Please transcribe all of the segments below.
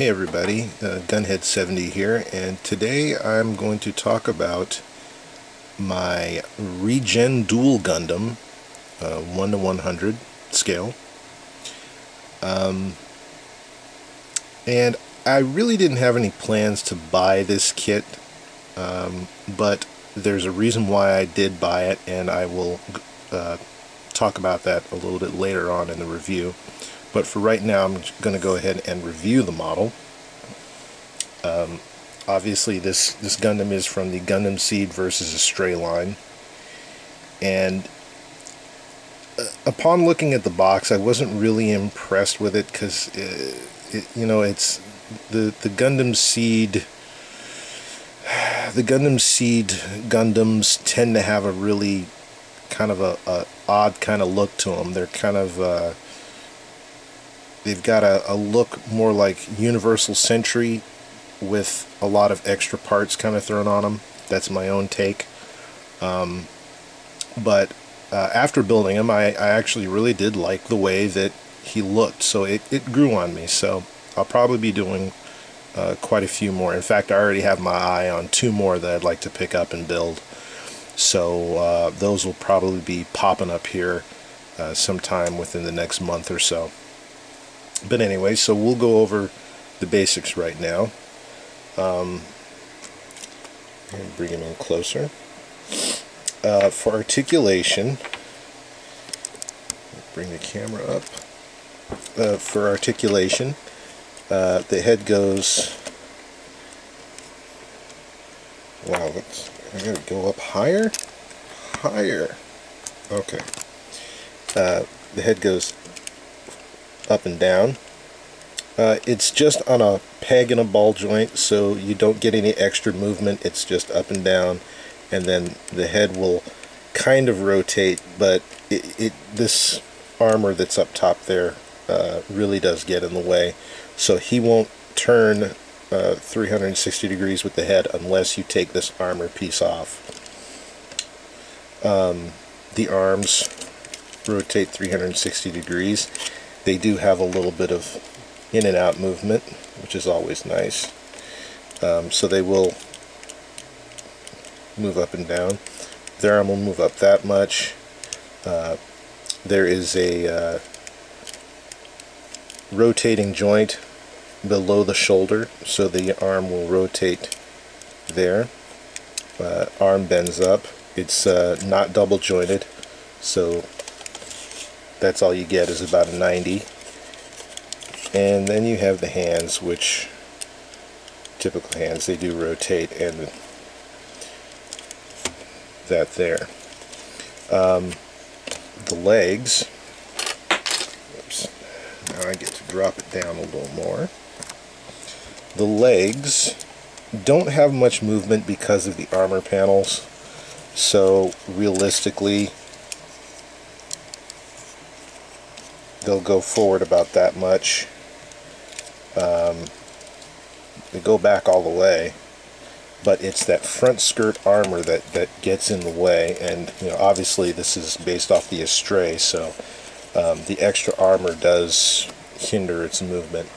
Hey everybody, Gunhead70 here, and today I'm going to talk about my regen duel Gundam, 1 to 100 scale. And I really didn't have any plans to buy this kit, but there's a reason why I did buy it, and I will talk about that a little bit later on in the review. But for right now, I'm going to go ahead and review the model. Obviously, this Gundam is from the Gundam Seed versus Astray line. And upon looking at the box, I wasn't really impressed with it because, it's the Gundam Seed. The Gundam Seed Gundams tend to have a really kind of a odd kind of look to them. They're kind of they've got a look more like Universal Century with a lot of extra parts kind of thrown on them. That's my own take. But after building him, I actually really did like the way that he looked. So it grew on me. So I'll probably be doing quite a few more. In fact, I already have my eye on 2 more that I'd like to pick up and build. So those will probably be popping up here sometime within the next month or so. But anyway, so we'll go over the basics right now. And bring him in closer. For articulation, bring the camera up. For articulation, the head goes. Wow, I gotta go up higher. Higher. Okay. The head goes up and down. It's just on a peg and a ball joint, so you don't get any extra movement. It's just up and down, and then the head will kind of rotate, but this armor that's up top there really does get in the way, so he won't turn 360 degrees with the head unless you take this armor piece off. The arms rotate 360 degrees. They do have a little bit of in and out movement, which is always nice. So they will move up and down. Their arm will move up that much. There is a rotating joint below the shoulder, so the arm will rotate there. Arm bends up. It's not double jointed, so that's all you get is about a 90. And then you have the hands, which typical hands, they do rotate, and that there. The legs, oops, now I get to drop it down a little more. The legs don't have much movement because of the armor panels, so realistically they'll go forward about that much. They go back all the way, but it's that front skirt armor that gets in the way, and obviously this is based off the Astray, so the extra armor does hinder its movement.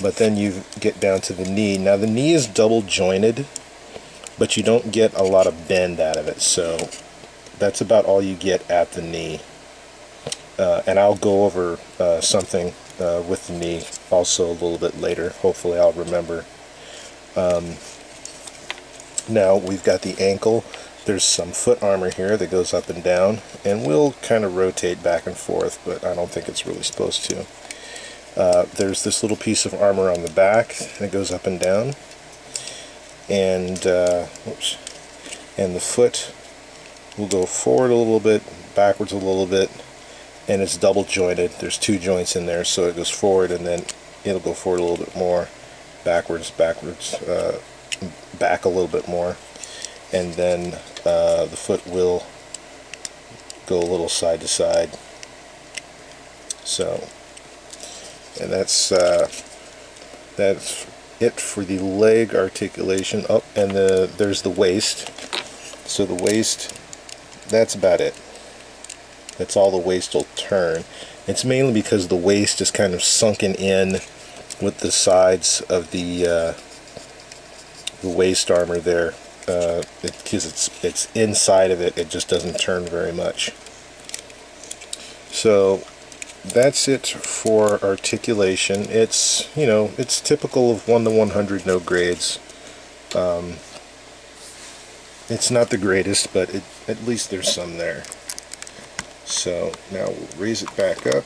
But then you get down to the knee. Now the knee is double jointed, but you don't get a lot of bend out of it, so that's about all you get at the knee. And I'll go over something with the knee also a little bit later. Hopefully I'll remember. Now we've got the ankle. There's some foot armor here that goes up and down, and will kind of rotate back and forth, but I don't think it's really supposed to. There's this little piece of armor on the back that goes up and down, and oops, and the foot will go forward a little bit, backwards a little bit, and it's double jointed. There's 2 joints in there, so it goes forward, and then it'll go forward a little bit more, backwards, back a little bit more, and then the foot will go a little side to side. So, and that's it for the leg articulation. Oh, and there's the waist. So the waist, that's about it. That's all the waist will turn. It's mainly because the waist is kind of sunken in with the sides of the waist armor there, because it's inside of it, it just doesn't turn very much. So that's it for articulation. It's, you know, it's typical of 1 to 100 no grades. It's not the greatest, but at least there's some there. So now we'll raise it back up.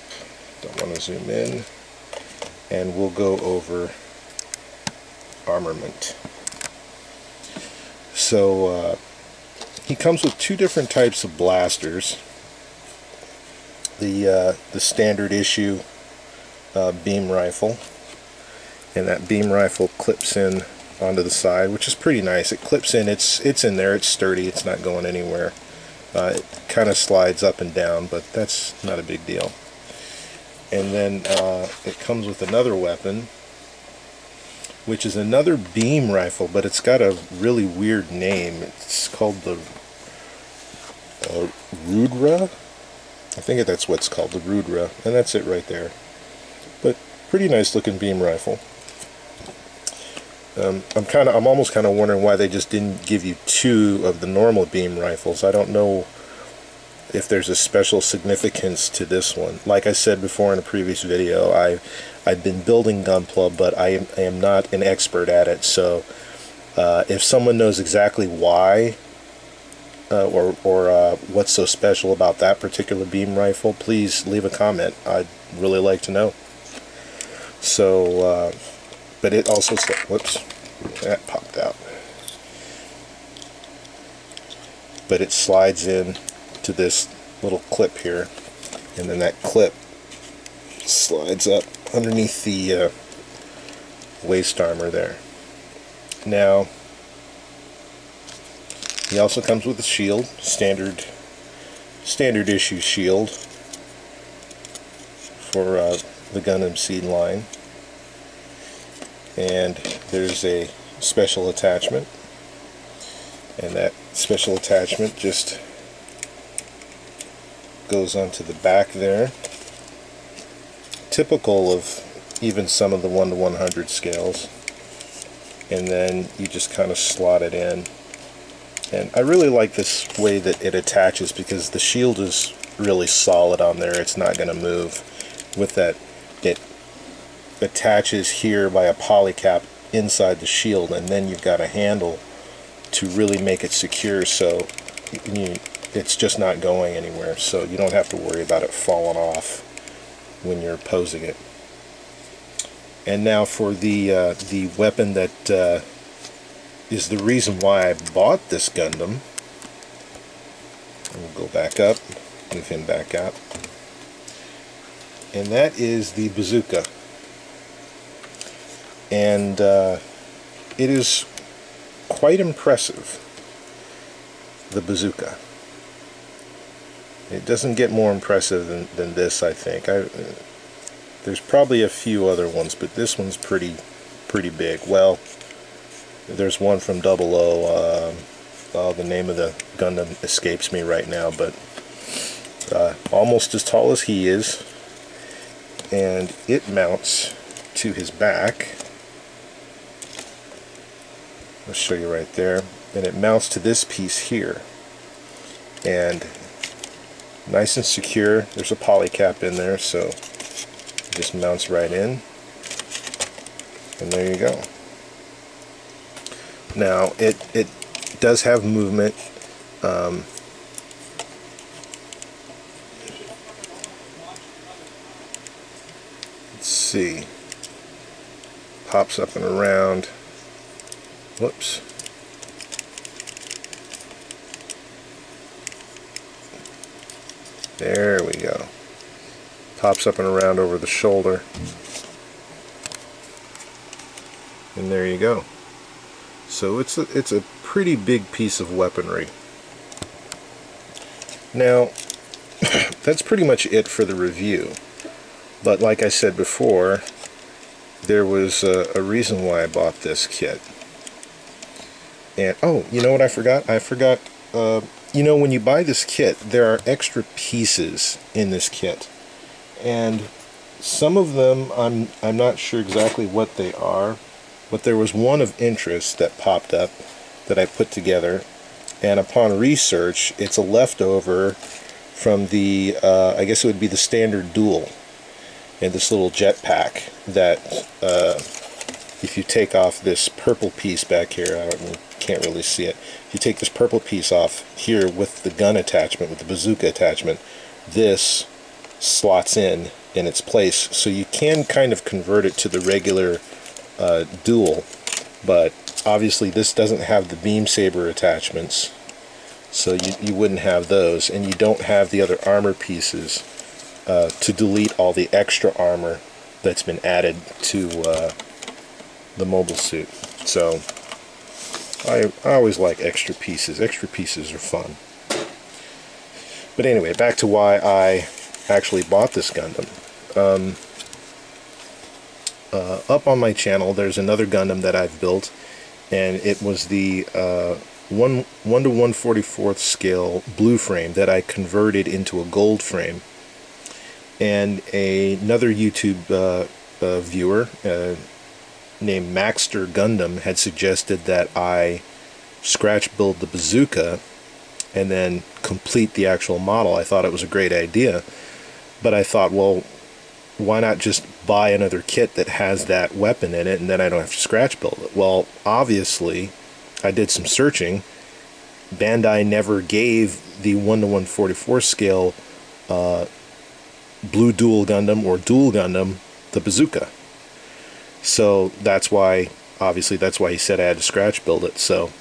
Don't want to zoom in. And we'll go over armament. So he comes with 2 different types of blasters. The standard issue beam rifle, and that beam rifle clips in onto the side, which is pretty nice. It clips in, it's in there, it's sturdy, it's not going anywhere. It kind of slides up and down, but that's not a big deal. And then it comes with another weapon, which is another beam rifle, but it's got a really weird name. It's called the Rudra. I think that's what's called, the Rudra, and that's it right there. But pretty nice looking beam rifle. I'm almost kind of wondering why they just didn't give you 2 of the normal beam rifles. I don't know if there's a special significance to this one. Like I said before in a previous video, I've been building Gunpla, but I am not an expert at it. So if someone knows exactly why or what's so special about that particular beam rifle, please leave a comment. I'd really like to know. So, but it also, whoops, that popped out. But it slides in to this little clip here, and then that clip slides up underneath the waist armor there. Now, he also comes with a shield, standard issue shield for the Gundam Seed line. And there's a special attachment, and that special attachment just goes onto the back there. Typical of even some of the 1 to 100 scales. And then you just kind of slot it in. And I really like this way that it attaches, because the shield is really solid on there. It's not going to move. With that, it attaches here by a polycap inside the shield, and then you've got a handle to really make it secure, so it's just not going anywhere, so you don't have to worry about it falling off when you're posing it. And now for the weapon that is the reason why I bought this Gundam. We'll go back up, move him back up, and that is the bazooka. And it is quite impressive, the bazooka. It doesn't get more impressive than this, I think. There's probably a few other ones, but this one's pretty big. Well, there's one from 00. The name of the Gundam escapes me right now, but almost as tall as he is, and it mounts to his back. I'll show you right there, and it mounts to this piece here, and nice and secure. There's a polycap in there, so it just mounts right in, and there you go. Now it does have movement. Let's see, pops up and around. Whoops. There we go. Pops up and around over the shoulder. And there you go. So it's a pretty big piece of weaponry. Now, that's pretty much it for the review. But like I said before, there was a reason why I bought this kit. And, oh, you know what I forgot? You know, when you buy this kit, there are extra pieces in this kit. And Some of them I'm not sure exactly what they are, but there was one of interest that popped up that I put together, and upon research, it's a leftover from the I guess it would be the standard duel, and this little jetpack that if you take off this purple piece back here, you can't really see it. If you take this purple piece off here with the gun attachment, with the bazooka attachment, this slots in its place, so you can kind of convert it to the regular duel, but obviously this doesn't have the beam saber attachments, so you wouldn't have those, and you don't have the other armor pieces to delete all the extra armor that's been added to the mobile suit. So I always like extra pieces. Extra pieces are fun. But anyway, back to why I actually bought this Gundam. Up on my channel there's another Gundam that I've built, and it was the 1 to 1/44 scale blue frame that I converted into a gold frame. And another YouTube viewer named Maxter Gundam had suggested that I scratch build the bazooka and then complete the actual model. I thought it was a great idea, but I thought, well, why not just buy another kit that has that weapon in it, and then I don't have to scratch build it? Well, obviously, I did some searching. Bandai never gave the 1 to 1/44 scale Blue Duel Gundam or Duel Gundam the bazooka. So that's why, obviously, that's why he said I had to scratch build it. So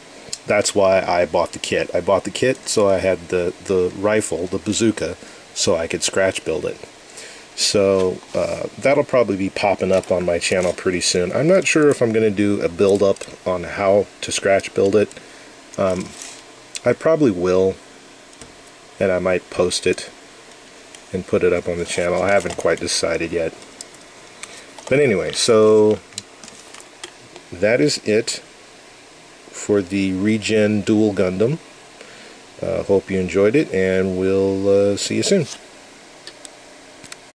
that's why I bought the kit. I bought the kit so I had the rifle, the bazooka, so I could scratch build it. So that'll probably be popping up on my channel pretty soon. I'm not sure if I'm going to do a build up on how to scratch build it. I probably will, and I might post it and put it up on the channel. I haven't quite decided yet. But anyway, so that is it for the Regen Duel Gundam. Hope you enjoyed it, and we'll see you soon.